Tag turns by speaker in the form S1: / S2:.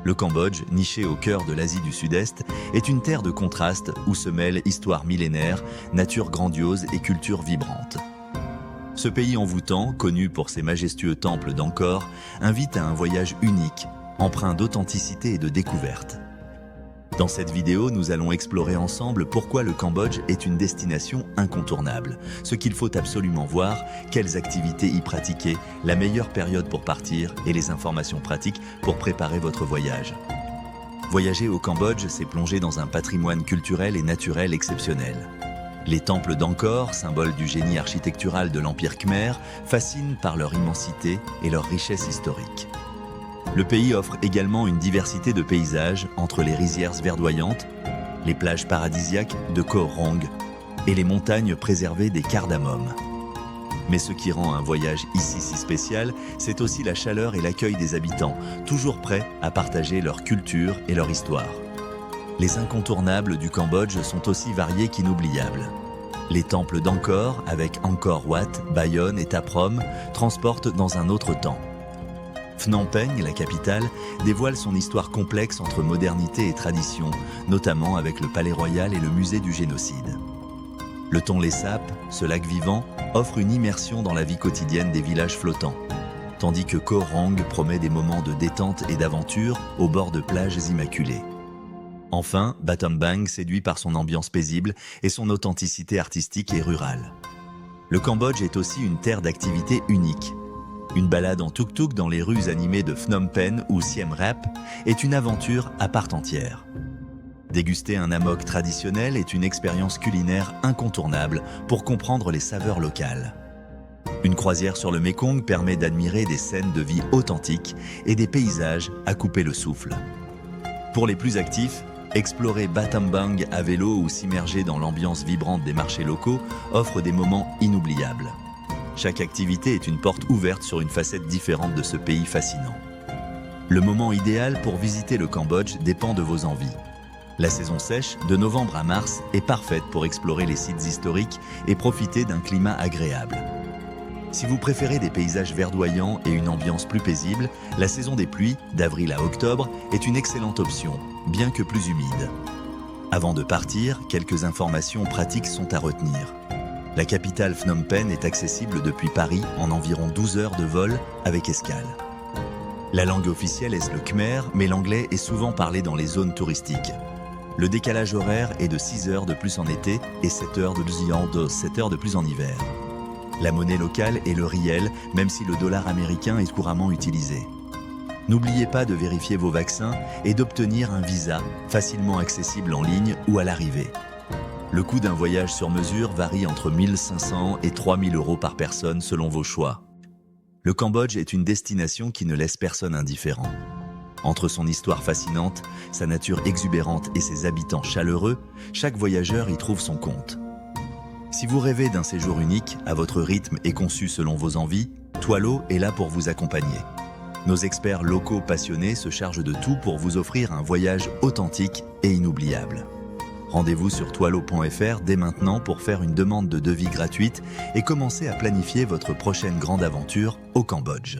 S1: Le Cambodge, niché au cœur de l'Asie du Sud-Est, est une terre de contraste où se mêlent histoire millénaire, nature grandiose et culture vibrante. Ce pays envoûtant, connu pour ses majestueux temples d'Angkor, invite à un voyage unique, empreint d'authenticité et de découverte. Dans cette vidéo, nous allons explorer ensemble pourquoi le Cambodge est une destination incontournable, ce qu'il faut absolument voir, quelles activités y pratiquer, la meilleure période pour partir et les informations pratiques pour préparer votre voyage. Voyager au Cambodge, c'est plonger dans un patrimoine culturel et naturel exceptionnel. Les temples d'Angkor, symbole du génie architectural de l'Empire Khmer, fascinent par leur immensité et leur richesse historique. Le pays offre également une diversité de paysages entre les rizières verdoyantes, les plages paradisiaques de Koh Rong et les montagnes préservées des Cardamom. Mais ce qui rend un voyage ici si spécial, c'est aussi la chaleur et l'accueil des habitants, toujours prêts à partager leur culture et leur histoire. Les incontournables du Cambodge sont aussi variés qu'inoubliables. Les temples d'Angkor, avec Angkor Wat, Bayon et Ta Prohm, transportent dans un autre temps. Phnom Penh, la capitale, dévoile son histoire complexe entre modernité et tradition, notamment avec le Palais Royal et le musée du génocide. Le Tonlé Sap, ce lac vivant, offre une immersion dans la vie quotidienne des villages flottants, tandis que Koh Rong promet des moments de détente et d'aventure au bord de plages immaculées. Enfin, Battambang séduit par son ambiance paisible et son authenticité artistique et rurale. Le Cambodge est aussi une terre d'activité unique. Une balade en tuk-tuk dans les rues animées de Phnom Penh ou Siem Reap est une aventure à part entière. Déguster un amok traditionnel est une expérience culinaire incontournable pour comprendre les saveurs locales. Une croisière sur le Mékong permet d'admirer des scènes de vie authentiques et des paysages à couper le souffle. Pour les plus actifs, explorer Battambang à vélo ou s'immerger dans l'ambiance vibrante des marchés locaux offre des moments inoubliables. Chaque activité est une porte ouverte sur une facette différente de ce pays fascinant. Le moment idéal pour visiter le Cambodge dépend de vos envies. La saison sèche, de novembre à mars, est parfaite pour explorer les sites historiques et profiter d'un climat agréable. Si vous préférez des paysages verdoyants et une ambiance plus paisible, la saison des pluies, d'avril à octobre, est une excellente option, bien que plus humide. Avant de partir, quelques informations pratiques sont à retenir. La capitale Phnom Penh est accessible depuis Paris en environ 12 heures de vol avec escale. La langue officielle est le khmer, mais l'anglais est souvent parlé dans les zones touristiques. Le décalage horaire est de 6 heures de plus en été et 7 heures de plus en hiver. La monnaie locale est le riel, même si le dollar américain est couramment utilisé. N'oubliez pas de vérifier vos vaccins et d'obtenir un visa facilement accessible en ligne ou à l'arrivée. Le coût d'un voyage sur mesure varie entre 1 500 et 3 000 € par personne selon vos choix. Le Cambodge est une destination qui ne laisse personne indifférent. Entre son histoire fascinante, sa nature exubérante et ses habitants chaleureux, chaque voyageur y trouve son compte. Si vous rêvez d'un séjour unique, à votre rythme et conçu selon vos envies, Toilo est là pour vous accompagner. Nos experts locaux passionnés se chargent de tout pour vous offrir un voyage authentique et inoubliable. Rendez-vous sur toilo.fr dès maintenant pour faire une demande de devis gratuite et commencer à planifier votre prochaine grande aventure au Cambodge.